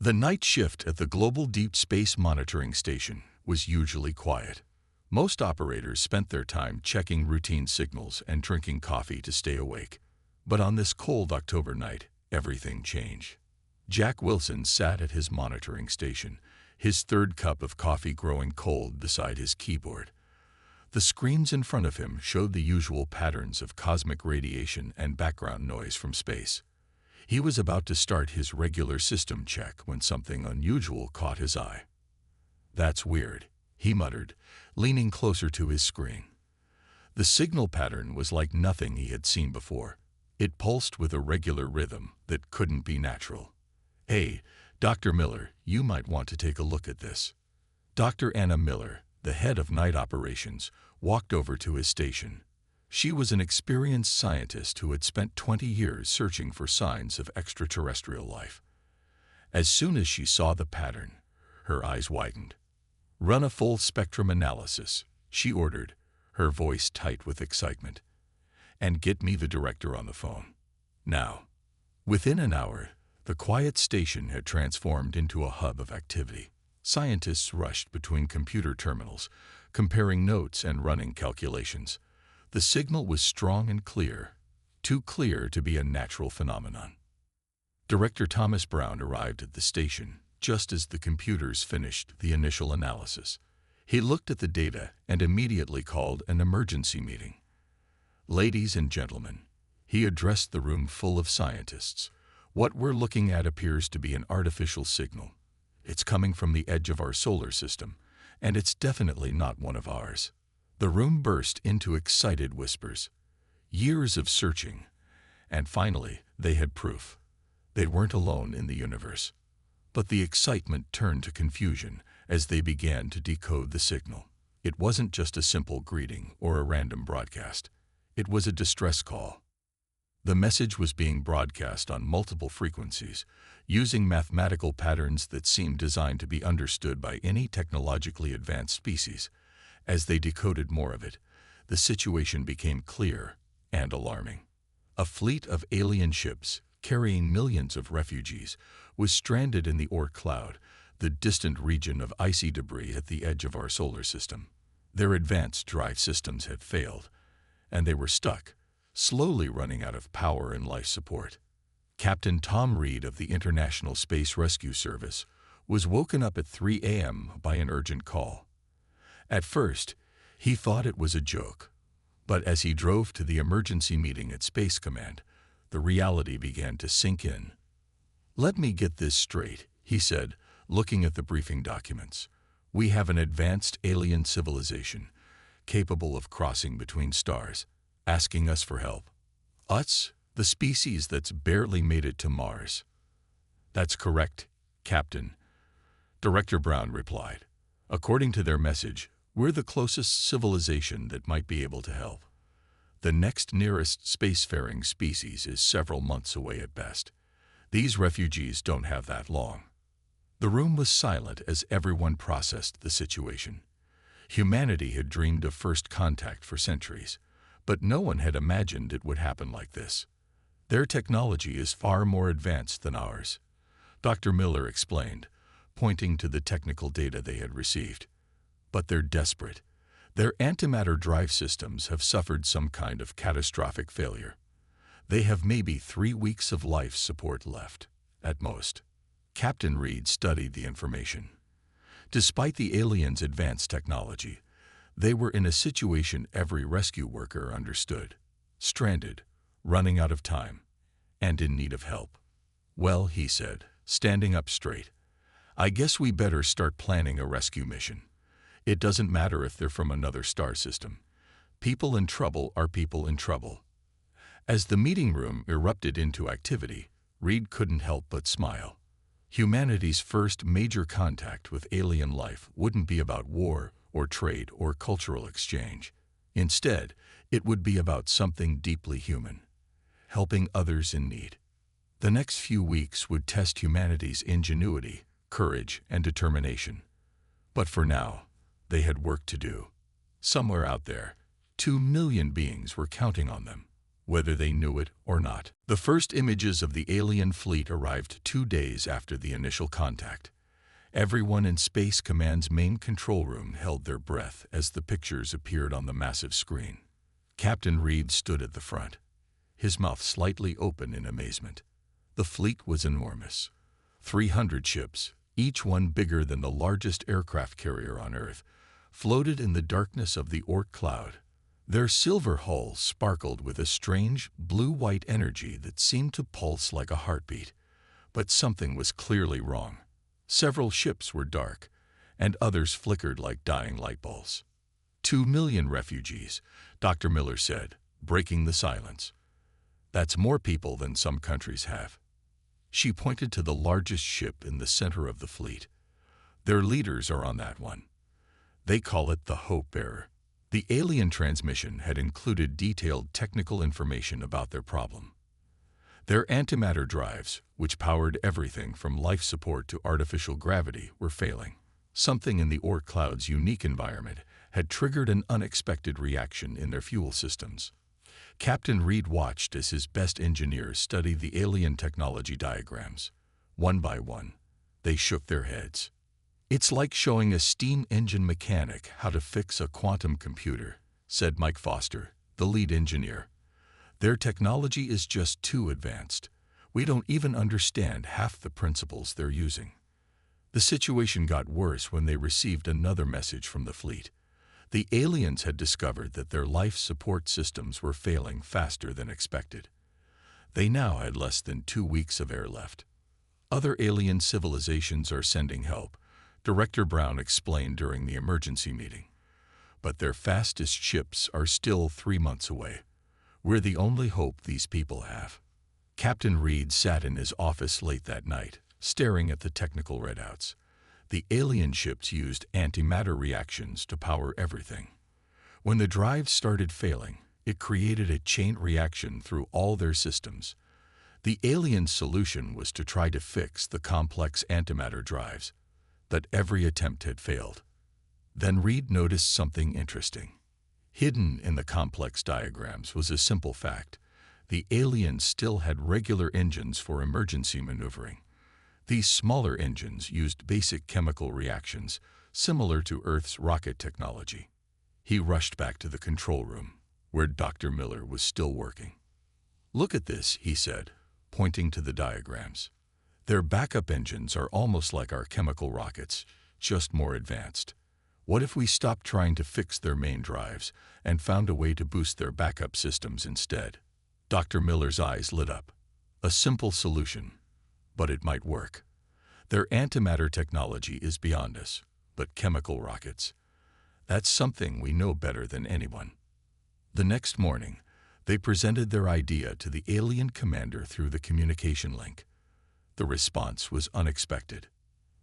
The night shift at the Global Deep Space Monitoring Station was usually quiet. Most operators spent their time checking routine signals and drinking coffee to stay awake. But on this cold October night, everything changed. Jack Wilson sat at his monitoring station, his third cup of coffee growing cold beside his keyboard. The screens in front of him showed the usual patterns of cosmic radiation and background noise from space. He was about to start his regular system check when something unusual caught his eye. "That's weird," he muttered, leaning closer to his screen. The signal pattern was like nothing he had seen before. It pulsed with a regular rhythm that couldn't be natural. "Hey, Dr. Miller, you might want to take a look at this." Dr. Anna Miller, the head of night operations, walked over to his station. She was an experienced scientist who had spent 20 years searching for signs of extraterrestrial life. As soon as she saw the pattern, her eyes widened. "Run a full spectrum analysis," she ordered, her voice tight with excitement. "And get me the director on the phone. Now." Within an hour, the quiet station had transformed into a hub of activity. Scientists rushed between computer terminals, comparing notes and running calculations. The signal was strong and clear, too clear to be a natural phenomenon. Director Thomas Brown arrived at the station just as the computers finished the initial analysis. He looked at the data and immediately called an emergency meeting. "Ladies and gentlemen," he addressed the room full of scientists, "what we're looking at appears to be an artificial signal. It's coming from the edge of our solar system, and it's definitely not one of ours." The room burst into excited whispers. Years of searching, and finally they had proof. They weren't alone in the universe. But the excitement turned to confusion as they began to decode the signal. It wasn't just a simple greeting or a random broadcast. It was a distress call. The message was being broadcast on multiple frequencies, using mathematical patterns that seemed designed to be understood by any technologically advanced species. As they decoded more of it, the situation became clear and alarming. A fleet of alien ships, carrying millions of refugees, was stranded in the Oort cloud, the distant region of icy debris at the edge of our solar system. Their advanced drive systems had failed, and they were stuck, slowly running out of power and life support. Captain Tom Reed of the International Space Rescue Service was woken up at 3 a.m. by an urgent call. At first, he thought it was a joke, but as he drove to the emergency meeting at Space Command, the reality began to sink in. "Let me get this straight," he said, looking at the briefing documents. "We have an advanced alien civilization, capable of crossing between stars, asking us for help. Us, the species that's barely made it to Mars." "That's correct, Captain," Director Brown replied. "According to their message, we're the closest civilization that might be able to help. The next nearest spacefaring species is several months away at best. These refugees don't have that long." The room was silent as everyone processed the situation. Humanity had dreamed of first contact for centuries, but no one had imagined it would happen like this. "Their technology is far more advanced than ours," Dr. Miller explained, pointing to the technical data they had received. "But they're desperate. Their antimatter drive systems have suffered some kind of catastrophic failure. They have maybe 3 weeks of life support left, at most." Captain Reed studied the information. Despite the aliens' advanced technology, they were in a situation every rescue worker understood: stranded, running out of time, and in need of help. "Well," he said, standing up straight, "I guess we better start planning a rescue mission. It doesn't matter if they're from another star system. People in trouble are people in trouble." As the meeting room erupted into activity, Reed couldn't help but smile. Humanity's first major contact with alien life wouldn't be about war or trade or cultural exchange. Instead, it would be about something deeply human: helping others in need. The next few weeks would test humanity's ingenuity, courage, and determination. But for now, they had work to do. Somewhere out there, 2 million beings were counting on them, whether they knew it or not. The first images of the alien fleet arrived 2 days after the initial contact. Everyone in Space Command's main control room held their breath as the pictures appeared on the massive screen. Captain Reed stood at the front, his mouth slightly open in amazement. The fleet was enormous. 300 ships, each one bigger than the largest aircraft carrier on Earth, floated in the darkness of the Orc cloud. Their silver hulls sparkled with a strange, blue-white energy that seemed to pulse like a heartbeat. But something was clearly wrong. Several ships were dark, and others flickered like dying light bulbs. 2 million refugees, Dr. Miller said, breaking the silence. That's more people than some countries have. She pointed to the largest ship in the center of the fleet. Their leaders are on that one. They call it the Hope Bearer. The alien transmission had included detailed technical information about their problem. Their antimatter drives, which powered everything from life support to artificial gravity, were failing. Something in the Orc cloud's unique environment had triggered an unexpected reaction in their fuel systems. Captain Reed watched as his best engineers studied the alien technology diagrams. One by one, they shook their heads. "It's like showing a steam engine mechanic how to fix a quantum computer," said Mike Foster, the lead engineer. "Their technology is just too advanced. We don't even understand half the principles they're using." The situation got worse when they received another message from the fleet. The aliens had discovered that their life support systems were failing faster than expected. They now had less than 2 weeks of air left. "Other alien civilizations are sending help," Director Brown explained during the emergency meeting. "But their fastest ships are still 3 months away. We're the only hope these people have." Captain Reed sat in his office late that night, staring at the technical readouts. The alien ships used antimatter reactions to power everything. When the drives started failing, it created a chain reaction through all their systems. The alien solution was to try to fix the complex antimatter drives, but every attempt had failed. Then Reed noticed something interesting. Hidden in the complex diagrams was a simple fact. The aliens still had regular engines for emergency maneuvering. These smaller engines used basic chemical reactions, similar to Earth's rocket technology. He rushed back to the control room, where Dr. Miller was still working. "Look at this," he said, pointing to the diagrams. "Their backup engines are almost like our chemical rockets, just more advanced. What if we stopped trying to fix their main drives and found a way to boost their backup systems instead?" Dr. Miller's eyes lit up. A simple solution, but it might work. Their antimatter technology is beyond us, but chemical rockets, that's something we know better than anyone. The next morning, they presented their idea to the alien commander through the communication link. The response was unexpected.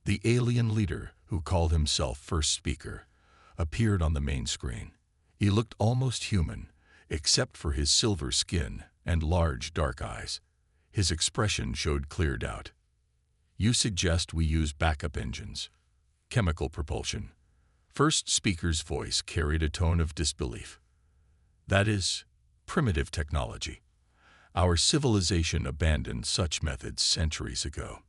The alien leader, who called himself First Speaker, appeared on the main screen. He looked almost human, except for his silver skin and large dark eyes. His expression showed clear doubt. "You suggest we use backup engines, chemical propulsion." First Speaker's voice carried a tone of disbelief. "That is primitive technology. Our civilization abandoned such methods centuries ago."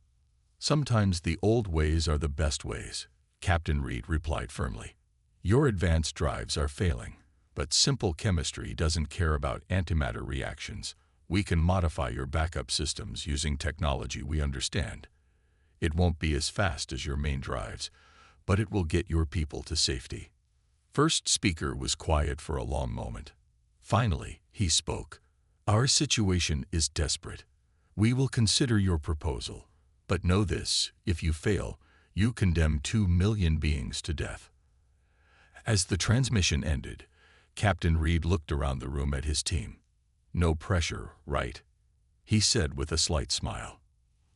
"Sometimes the old ways are the best ways," Captain Reed replied firmly. "Your advanced drives are failing, but simple chemistry doesn't care about antimatter reactions. We can modify your backup systems using technology we understand. It won't be as fast as your main drives, but it will get your people to safety." First Speaker was quiet for a long moment. Finally, he spoke. "Our situation is desperate. We will consider your proposal, but know this: if you fail, you condemn 2 million beings to death." As the transmission ended, Captain Reed looked around the room at his team. "No pressure, right?" he said with a slight smile.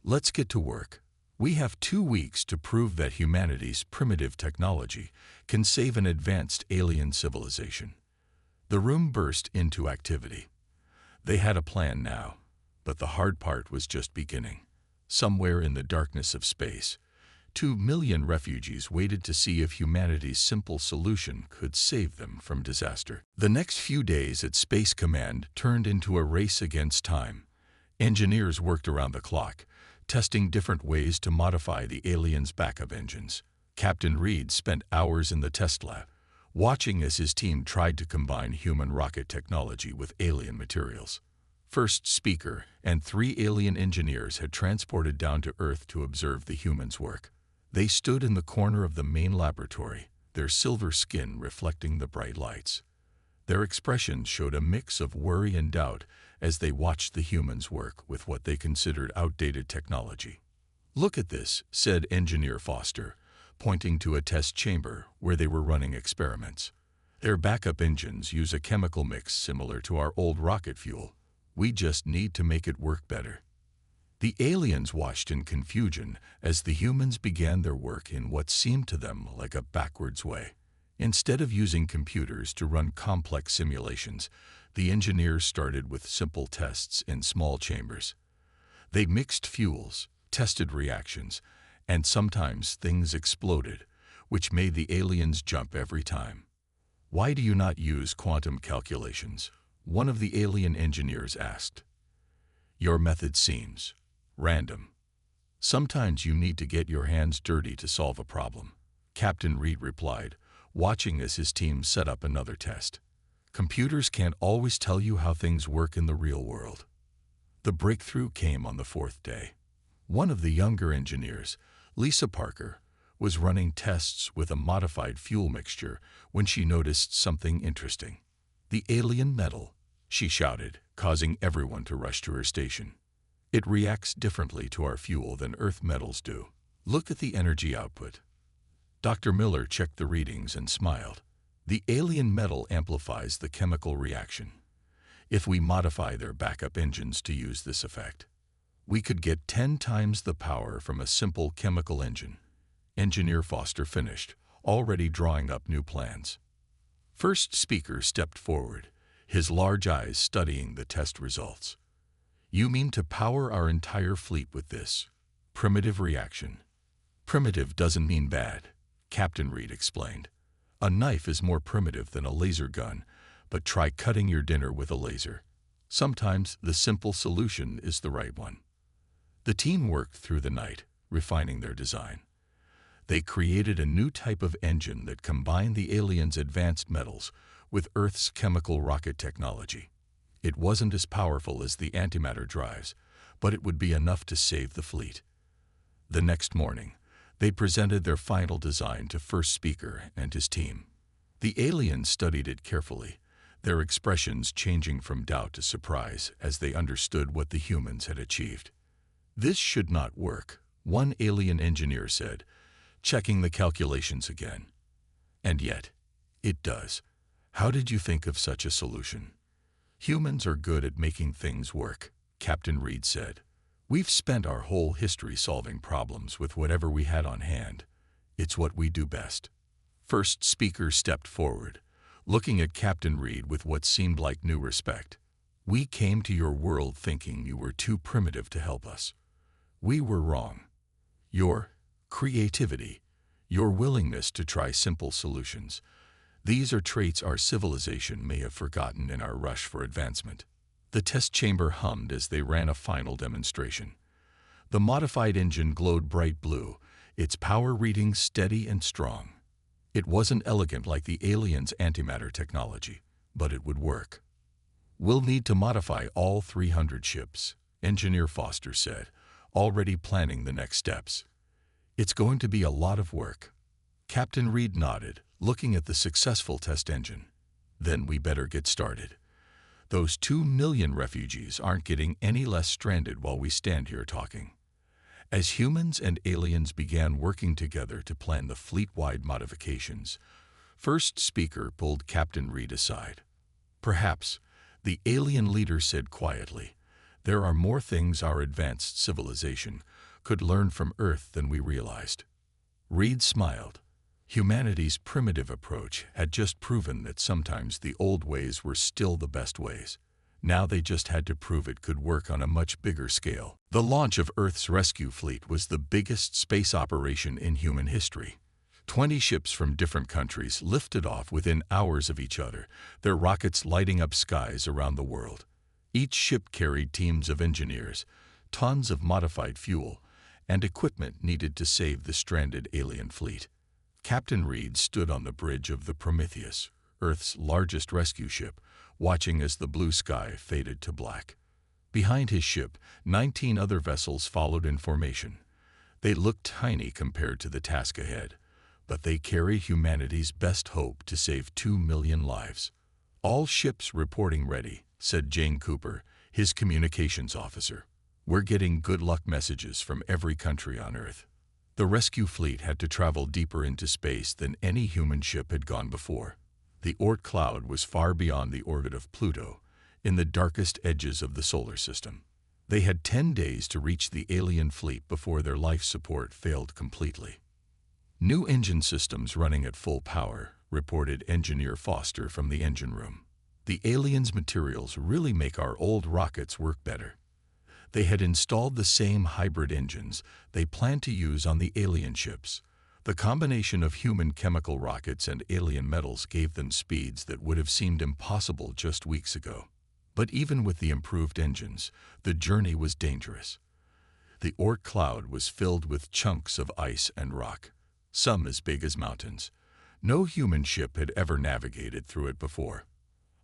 "Let's get to work. We have 2 weeks to prove that humanity's primitive technology can save an advanced alien civilization." The room burst into activity. They had a plan now, but the hard part was just beginning. Somewhere in the darkness of space, 2 million refugees waited to see if humanity's simple solution could save them from disaster. The next few days at Space Command turned into a race against time. Engineers worked around the clock, testing different ways to modify the aliens' backup engines. Captain Reed spent hours in the test lab, watching as his team tried to combine human rocket technology with alien materials. First Speaker and 3 alien engineers had transported down to Earth to observe the humans' work. They stood in the corner of the main laboratory, their silver skin reflecting the bright lights. Their expressions showed a mix of worry and doubt as they watched the humans work with what they considered outdated technology. "Look at this," said Engineer Foster, pointing to a test chamber where they were running experiments. "Their backup engines use a chemical mix similar to our old rocket fuel. We just need to make it work better." The aliens watched in confusion as the humans began their work in what seemed to them like a backwards way. Instead of using computers to run complex simulations, the engineers started with simple tests in small chambers. They mixed fuels, tested reactions, and sometimes things exploded, which made the aliens jump every time. "Why do you not use quantum calculations?" one of the alien engineers asked. "Your method seems random. Sometimes you need to get your hands dirty to solve a problem," Captain Reed replied, watching as his team set up another test. "Computers can't always tell you how things work in the real world." The breakthrough came on the 4th day. One of the younger engineers, Lisa Parker, was running tests with a modified fuel mixture when she noticed something interesting. "The alien metal," she shouted, causing everyone to rush to her station. "It reacts differently to our fuel than Earth metals do. Look at the energy output." Dr. Miller checked the readings and smiled. "The alien metal amplifies the chemical reaction. If we modify their backup engines to use this effect, we could get 10 times the power from a simple chemical engine." Engineer Foster finished, already drawing up new plans. First Speaker stepped forward, his large eyes studying the test results. "You mean to power our entire fleet with this primitive reaction?" "Primitive doesn't mean bad," Captain Reed explained. "A knife is more primitive than a laser gun, but try cutting your dinner with a laser. Sometimes the simple solution is the right one." The team worked through the night, refining their design. They created a new type of engine that combined the aliens' advanced metals with Earth's chemical rocket technology. It wasn't as powerful as the antimatter drives, but it would be enough to save the fleet. The next morning, they presented their final design to First Speaker and his team. The aliens studied it carefully, their expressions changing from doubt to surprise as they understood what the humans had achieved. "This should not work," one alien engineer said, checking the calculations again. "And yet, it does. How did you think of such a solution?" "Humans are good at making things work," Captain Reed said. "We've spent our whole history solving problems with whatever we had on hand. It's what we do best." First Speaker stepped forward, looking at Captain Reed with what seemed like new respect. "We came to your world thinking you were too primitive to help us. We were wrong. Your creativity, your willingness to try simple solutions, these are traits our civilization may have forgotten in our rush for advancement." The test chamber hummed as they ran a final demonstration. The modified engine glowed bright blue, its power readings steady and strong. It wasn't elegant like the aliens' antimatter technology, but it would work. "We'll need to modify all 300 ships," Engineer Foster said, already planning the next steps. "It's going to be a lot of work." Captain Reed nodded, looking at the successful test engine. "Then we better get started. Those 2 million refugees aren't getting any less stranded while we stand here talking." As humans and aliens began working together to plan the fleet-wide modifications, First Speaker pulled Captain Reed aside. "Perhaps," the alien leader said quietly, "there are more things our advanced civilization could learn from Earth than we realized." Reed smiled. Humanity's primitive approach had just proven that sometimes the old ways were still the best ways. Now they just had to prove it could work on a much bigger scale. The launch of Earth's rescue fleet was the biggest space operation in human history. 20 ships from different countries lifted off within hours of each other, their rockets lighting up skies around the world. Each ship carried teams of engineers, tons of modified fuel, and equipment needed to save the stranded alien fleet. Captain Reed stood on the bridge of the Prometheus, Earth's largest rescue ship, watching as the blue sky faded to black. Behind his ship, 19 other vessels followed in formation. They looked tiny compared to the task ahead, but they carry humanity's best hope to save 2 million lives. "All ships reporting ready," said Jane Cooper, his communications officer. "We're getting good luck messages from every country on Earth." The rescue fleet had to travel deeper into space than any human ship had gone before. The Oort cloud was far beyond the orbit of Pluto, in the darkest edges of the solar system. They had 10 days to reach the alien fleet before their life support failed completely. "New engine systems running at full power," reported Engineer Foster from the engine room. "The aliens' materials really make our old rockets work better." They had installed the same hybrid engines they planned to use on the alien ships. The combination of human chemical rockets and alien metals gave them speeds that would have seemed impossible just weeks ago. But even with the improved engines, the journey was dangerous. The Oort cloud was filled with chunks of ice and rock, some as big as mountains. No human ship had ever navigated through it before.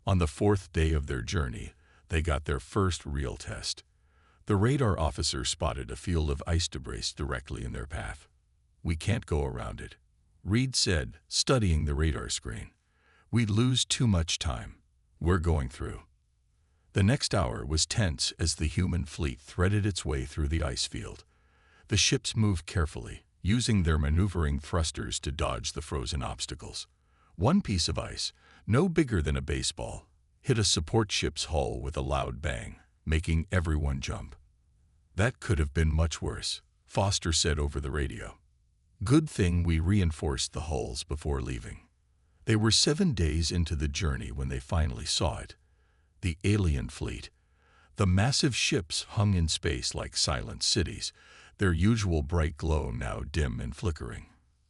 On the 4th day of their journey, they got their first real test. The radar officer spotted a field of ice debris directly in their path. "We can't go around it," Reed said, studying the radar screen. "We'd lose too much time. We're going through." The next hour was tense as the human fleet threaded its way through the ice field. The ships moved carefully, using their maneuvering thrusters to dodge the frozen obstacles. One piece of ice, no bigger than a baseball, hit a support ship's hull with a loud bang, making everyone jump. "That could have been much worse," Foster said over the radio. "Good thing we reinforced the hulls before leaving." They were 7 days into the journey when they finally saw it. The alien fleet. The massive ships hung in space like silent cities, their usual bright glow now dim and flickering.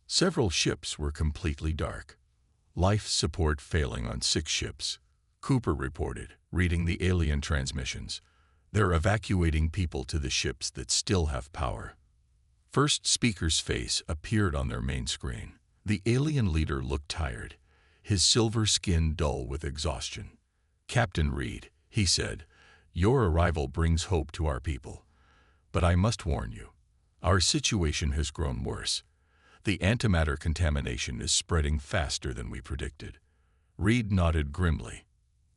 Several ships were completely dark. "Life support failing on 6 ships," Cooper reported, reading the alien transmissions. "They're evacuating people to the ships that still have power." First speaker's face appeared on their main screen. The alien leader looked tired, his silver skin dull with exhaustion. "Captain Reed," he said, "your arrival brings hope to our people. But I must warn you, our situation has grown worse. The antimatter contamination is spreading faster than we predicted." Reed nodded grimly.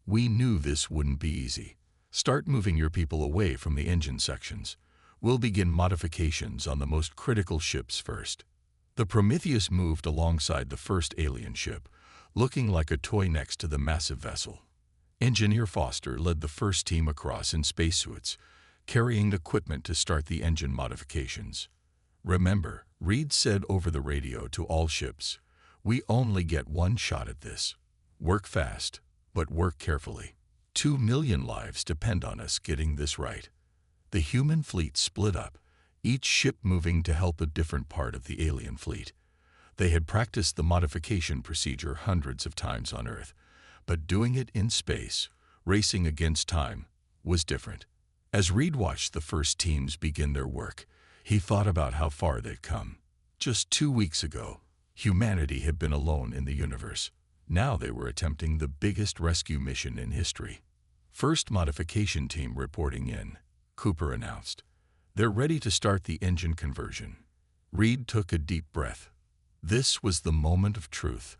"We knew this wouldn't be easy. Start moving your people away from the engine sections. We'll begin modifications on the most critical ships first." The Prometheus moved alongside the first alien ship, looking like a toy next to the massive vessel. Engineer Foster led the first team across in spacesuits, carrying equipment to start the engine modifications. "Remember," Reed said over the radio to all ships, "we only get one shot at this. Work fast, but work carefully. 2 million lives depend on us getting this right." The human fleet split up, each ship moving to help a different part of the alien fleet. They had practiced the modification procedure hundreds of times on Earth, but doing it in space, racing against time, was different. As Reed watched the first teams begin their work, he thought about how far they'd come. Just 2 weeks ago, humanity had been alone in the universe. Now they were attempting the biggest rescue mission in history. "First modification team reporting in," Cooper announced. "They're ready to start the engine conversion." Reed took a deep breath. This was the moment of truth.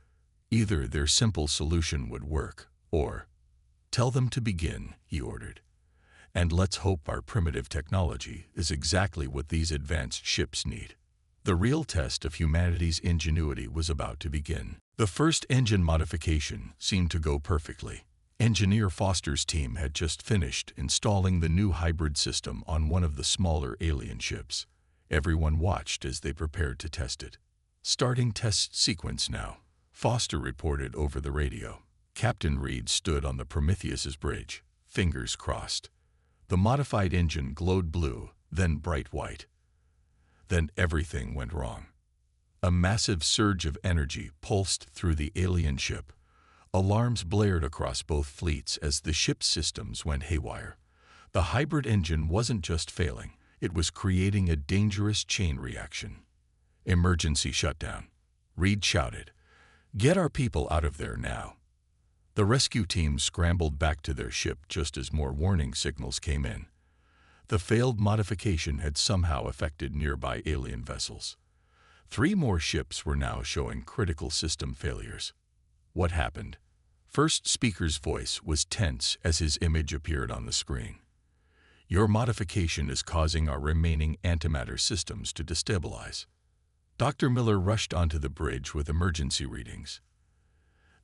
Either their simple solution would work, or "Tell them to begin," he ordered. "And let's hope our primitive technology is exactly what these advanced ships need." The real test of humanity's ingenuity was about to begin. The first engine modification seemed to go perfectly. Engineer Foster's team had just finished installing the new hybrid system on one of the smaller alien ships. Everyone watched as they prepared to test it. "Starting test sequence now," Foster reported over the radio. Captain Reed stood on the Prometheus's bridge, fingers crossed. The modified engine glowed blue, then bright white. Then everything went wrong. A massive surge of energy pulsed through the alien ship. Alarms blared across both fleets as the ship's systems went haywire. The hybrid engine wasn't just failing, it was creating a dangerous chain reaction. Emergency shutdown. Reed shouted, "Get our people out of there now." The rescue team scrambled back to their ship just as more warning signals came in. The failed modification had somehow affected nearby alien vessels. 3 more ships were now showing critical system failures. What happened? First speaker's voice was tense as his image appeared on the screen. "Your modification is causing our remaining antimatter systems to destabilize." Dr. Miller rushed onto the bridge with emergency readings.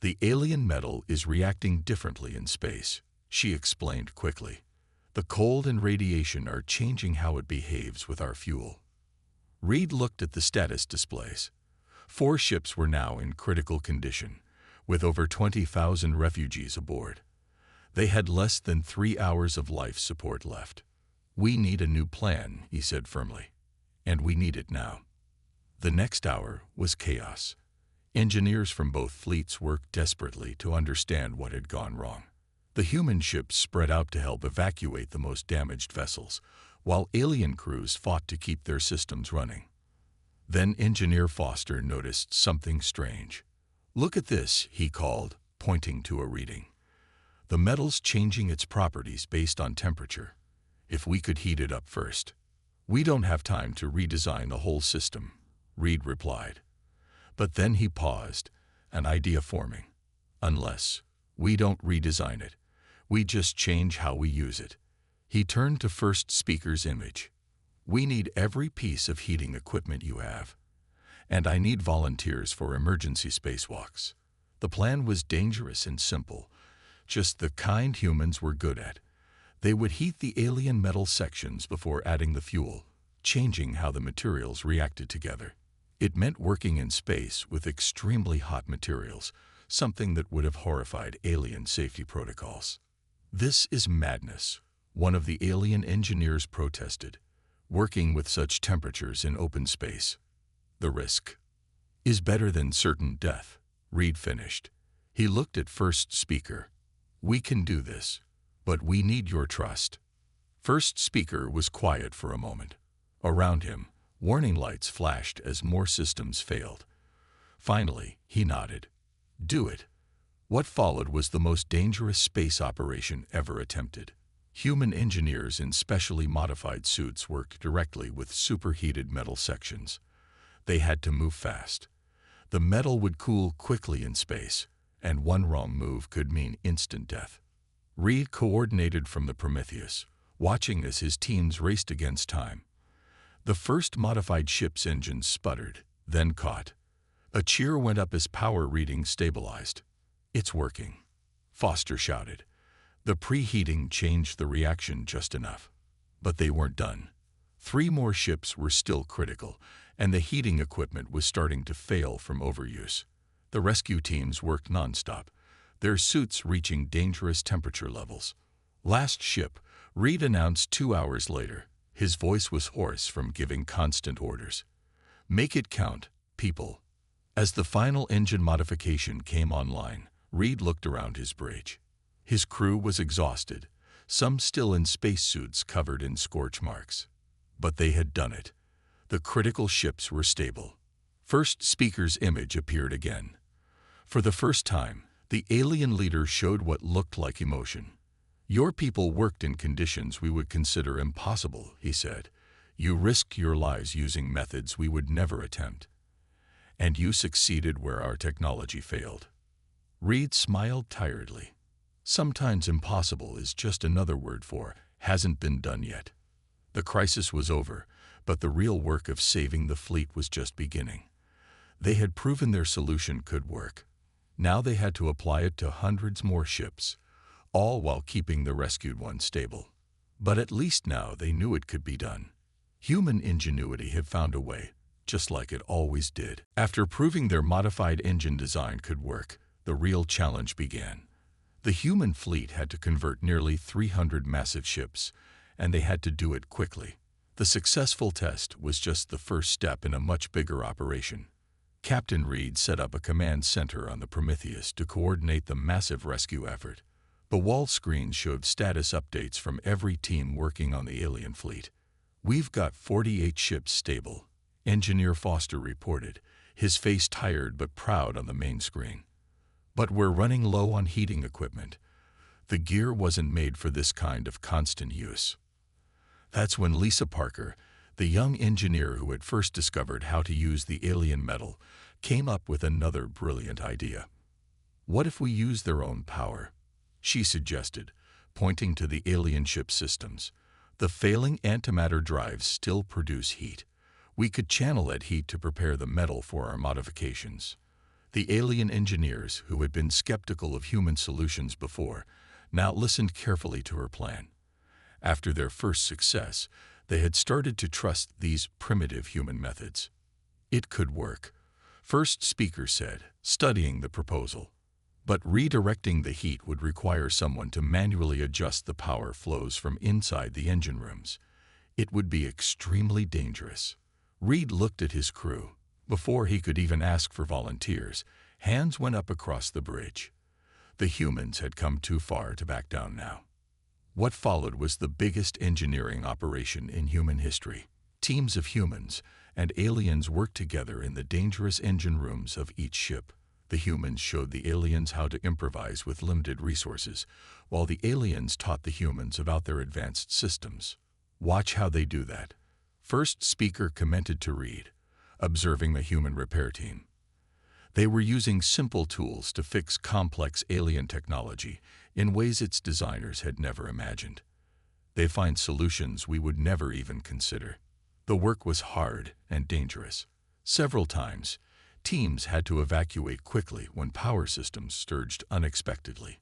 "The alien metal is reacting differently in space," she explained quickly. "The cold and radiation are changing how it behaves with our fuel." Reed looked at the status displays. 4 ships were now in critical condition, with over 20,000 refugees aboard. They had less than 3 hours of life support left. "We need a new plan," he said firmly, "and we need it now." The next hour was chaos. Engineers from both fleets worked desperately to understand what had gone wrong. The human ships spread out to help evacuate the most damaged vessels, while alien crews fought to keep their systems running. Then Engineer Foster noticed something strange. "Look at this," he called, pointing to a reading. "The metal's changing its properties based on temperature. If we could heat it up first." "We don't have time to redesign the whole system," Reed replied. But then he paused, an idea forming. "Unless we don't redesign it, we just change how we use it." He turned to first speaker's image. "We need every piece of heating equipment you have. And I need volunteers for emergency spacewalks." The plan was dangerous and simple, just the kind humans were good at. They would heat the alien metal sections before adding the fuel, changing how the materials reacted together. It meant working in space with extremely hot materials, something that would have horrified alien safety protocols. "This is madness," one of the alien engineers protested. "Working with such temperatures in open space. The risk is better than certain death," Reed finished. He looked at first speaker. "We can do this, but we need your trust." First speaker was quiet for a moment. Around him, warning lights flashed as more systems failed. Finally, he nodded. "Do it." What followed was the most dangerous space operation ever attempted. Human engineers in specially modified suits worked directly with superheated metal sections. They had to move fast. The metal would cool quickly in space, and one wrong move could mean instant death. Reed coordinated from the Prometheus, watching as his teams raced against time. The first modified ship's engine sputtered, then caught. A cheer went up as power readings stabilized. "It's working," Foster shouted. The preheating changed the reaction just enough. But they weren't done. 3 more ships were still critical, and the heating equipment was starting to fail from overuse. The rescue teams worked nonstop, their suits reaching dangerous temperature levels. "Last ship," Reed announced 2 hours later. His voice was hoarse from giving constant orders. "Make it count, people." As the final engine modification came online, Reed looked around his bridge. His crew was exhausted, some still in spacesuits covered in scorch marks. But they had done it. The critical ships were stable. First speaker's image appeared again. For the first time, the alien leader showed what looked like emotion. "Your people worked in conditions we would consider impossible," he said. "You risked your lives using methods we would never attempt. And you succeeded where our technology failed." Reed smiled tiredly. Sometimes impossible is just another word for hasn't been done yet. The crisis was over, but the real work of saving the fleet was just beginning. They had proven their solution could work. Now they had to apply it to hundreds more ships, all while keeping the rescued ones stable. But at least now they knew it could be done. Human ingenuity had found a way, just like it always did. After proving their modified engine design could work, the real challenge began. The human fleet had to convert nearly 300 massive ships, and they had to do it quickly. The successful test was just the first step in a much bigger operation. Captain Reed set up a command center on the Prometheus to coordinate the massive rescue effort. The wall screens showed status updates from every team working on the alien fleet. "We've got 48 ships stable," Engineer Foster reported, his face tired but proud on the main screen. "But we're running low on heating equipment. The gear wasn't made for this kind of constant use." That's when Lisa Parker, the young engineer who had first discovered how to use the alien metal, came up with another brilliant idea. "What if we use their own power?" she suggested, pointing to the alien ship systems. "The failing antimatter drives still produce heat. We could channel that heat to prepare the metal for our modifications." The alien engineers, who had been skeptical of human solutions before, now listened carefully to her plan. After their first success, they had started to trust these primitive human methods. It could work, first speaker said, studying the proposal. But redirecting the heat would require someone to manually adjust the power flows from inside the engine rooms. It would be extremely dangerous. Reed looked at his crew. Before he could even ask for volunteers, hands went up across the bridge. The humans had come too far to back down now. What followed was the biggest engineering operation in human history. Teams of humans and aliens worked together in the dangerous engine rooms of each ship. The humans showed the aliens how to improvise with limited resources, while the aliens taught the humans about their advanced systems. "Watch how they do that," first speaker commented to Reed, observing the human repair team. They were using simple tools to fix complex alien technology in ways its designers had never imagined. They find solutions we would never even consider. The work was hard and dangerous. Several times, teams had to evacuate quickly when power systems surged unexpectedly.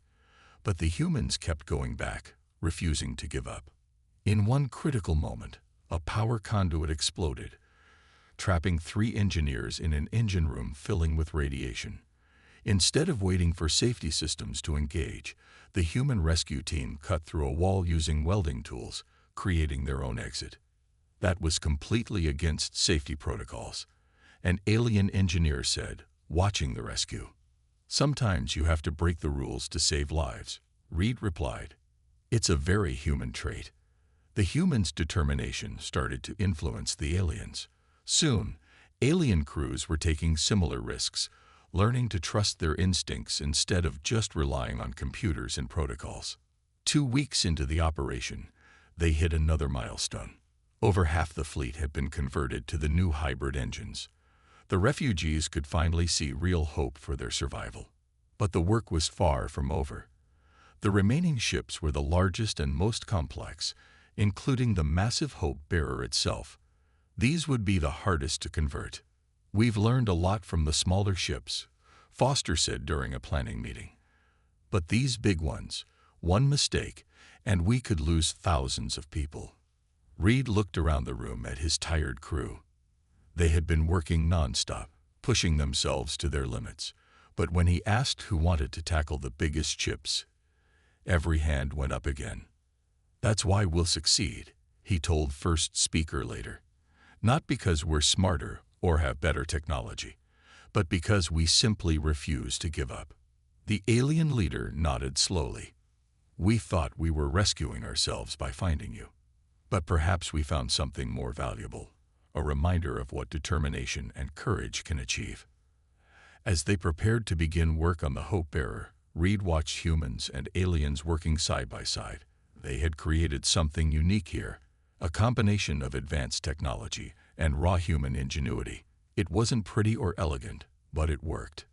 But the humans kept going back, refusing to give up. In one critical moment, a power conduit exploded, trapping 3 engineers in an engine room filling with radiation. Instead of waiting for safety systems to engage, the human rescue team cut through a wall using welding tools, creating their own exit. That was completely against safety protocols. An alien engineer said, watching the rescue. "Sometimes you have to break the rules to save lives," Reed replied. "It's a very human trait." The humans' determination started to influence the aliens. Soon, alien crews were taking similar risks, learning to trust their instincts instead of just relying on computers and protocols. 2 weeks into the operation, they hit another milestone. Over half the fleet had been converted to the new hybrid engines. The refugees could finally see real hope for their survival. But the work was far from over. The remaining ships were the largest and most complex, including the massive Hope Bearer itself. These would be the hardest to convert. "We've learned a lot from the smaller ships," Foster said during a planning meeting. "But these big ones, one mistake, and we could lose thousands of people." Reed looked around the room at his tired crew. They had been working nonstop, pushing themselves to their limits. But when he asked who wanted to tackle the biggest ships, every hand went up again. "That's why we'll succeed," he told first speaker later. "Not because we're smarter or have better technology, but because we simply refuse to give up." The alien leader nodded slowly. "We thought we were rescuing ourselves by finding you. But perhaps we found something more valuable, a reminder of what determination and courage can achieve." As they prepared to begin work on the Hope Bearer, Reed watched humans and aliens working side by side. They had created something unique here, a combination of advanced technology and raw human ingenuity. It wasn't pretty or elegant, but it worked.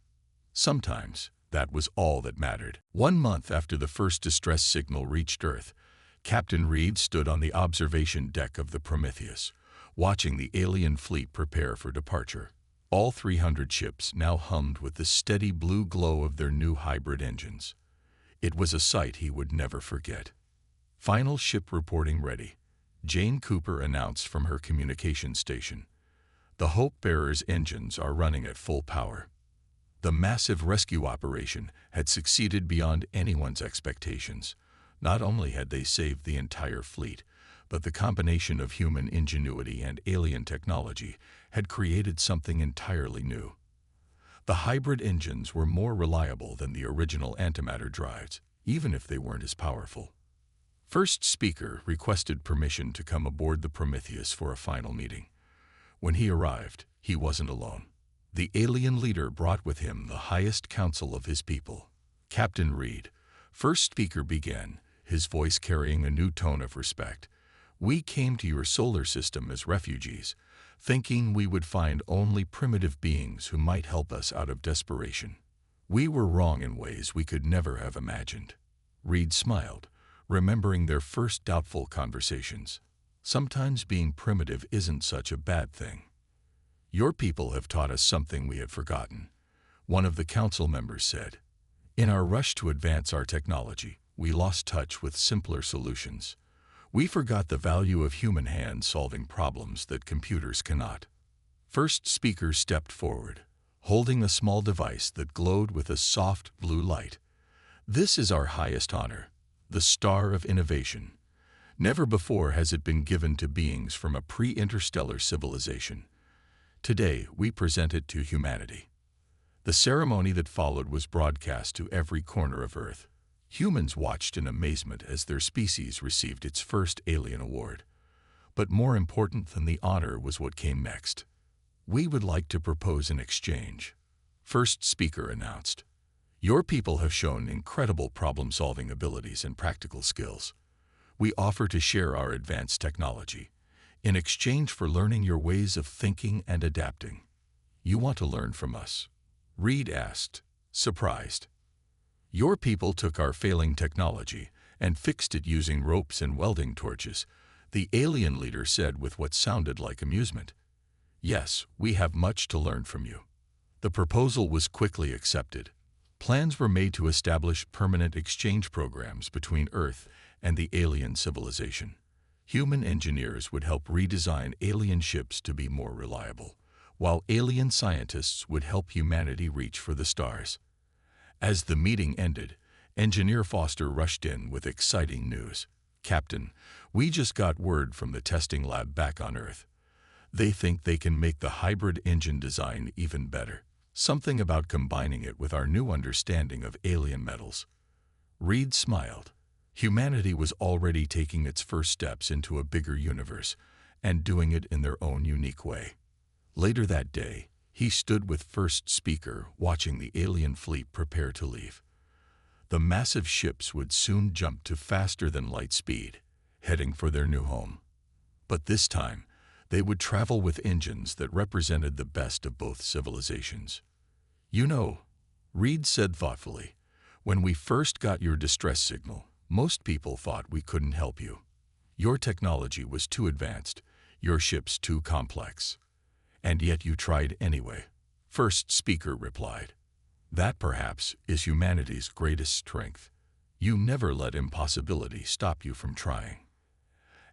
Sometimes that was all that mattered. 1 month after the first distress signal reached Earth, Captain Reed stood on the observation deck of the Prometheus, watching the alien fleet prepare for departure. All 300 ships now hummed with the steady blue glow of their new hybrid engines. It was a sight he would never forget. "Final ship reporting ready," Jane Cooper announced from her communication station. "The Hope Bearer's engines are running at full power." The massive rescue operation had succeeded beyond anyone's expectations. Not only had they saved the entire fleet, but the combination of human ingenuity and alien technology had created something entirely new. The hybrid engines were more reliable than the original antimatter drives, even if they weren't as powerful. First Speaker requested permission to come aboard the Prometheus for a final meeting. When he arrived, he wasn't alone. The alien leader brought with him the highest council of his people. Captain Reed, First Speaker began, his voice carrying a new tone of respect. We came to your solar system as refugees, thinking we would find only primitive beings who might help us out of desperation. We were wrong in ways we could never have imagined. Reed smiled, remembering their first doubtful conversations. Sometimes being primitive isn't such a bad thing. Your people have taught us something we had forgotten, one of the council members said. In our rush to advance our technology, we lost touch with simpler solutions. We forgot the value of human hands solving problems that computers cannot. First Speaker stepped forward, holding a small device that glowed with a soft blue light. This is our highest honor, the Star of Innovation. Never before has it been given to beings from a pre-interstellar civilization. Today, we present it to humanity. The ceremony that followed was broadcast to every corner of Earth. Humans watched in amazement as their species received its first alien award. But more important than the honor was what came next. We would like to propose an exchange, First Speaker announced. Your people have shown incredible problem-solving abilities and practical skills. We offer to share our advanced technology in exchange for learning your ways of thinking and adapting. You want to learn from us? Reed asked, surprised. Your people took our failing technology and fixed it using ropes and welding torches, the alien leader said with what sounded like amusement. Yes, we have much to learn from you. The proposal was quickly accepted. Plans were made to establish permanent exchange programs between Earth and the alien civilization. Human engineers would help redesign alien ships to be more reliable, while alien scientists would help humanity reach for the stars. As the meeting ended, Engineer Foster rushed in with exciting news. Captain, we just got word from the testing lab back on Earth. They think they can make the hybrid engine design even better. Something about combining it with our new understanding of alien metals. Reed smiled. Humanity was already taking its first steps into a bigger universe and doing it in their own unique way. Later that day, he stood with First Speaker watching the alien fleet prepare to leave. The massive ships would soon jump to faster-than-light speed, heading for their new home. But this time, they would travel with engines that represented the best of both civilizations. You know, Reed said thoughtfully, when we first got your distress signal, most people thought we couldn't help you. Your technology was too advanced, your ships too complex. And yet you tried anyway, First Speaker replied. That perhaps is humanity's greatest strength. You never let impossibility stop you from trying.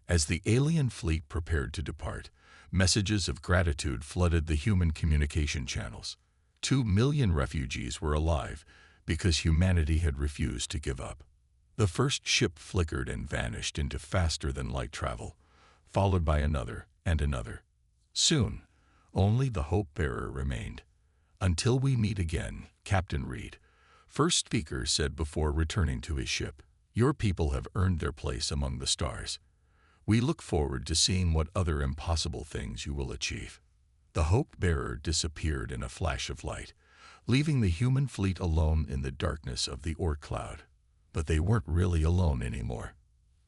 As the alien fleet prepared to depart, messages of gratitude flooded the human communication channels. 2 million refugees were alive because humanity had refused to give up. The first ship flickered and vanished into faster-than-light travel, followed by another and another. Soon, only the hope-bearer remained. Until we meet again, Captain Reed, First Speaker said before returning to his ship, your people have earned their place among the stars. We look forward to seeing what other impossible things you will achieve. The hope-bearer disappeared in a flash of light, leaving the human fleet alone in the darkness of the Orc cloud. But they weren't really alone anymore.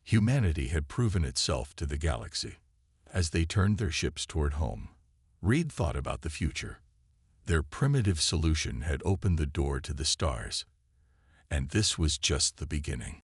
Humanity had proven itself to the galaxy. As they turned their ships toward home, Reed thought about the future. Their primitive solution had opened the door to the stars. And this was just the beginning.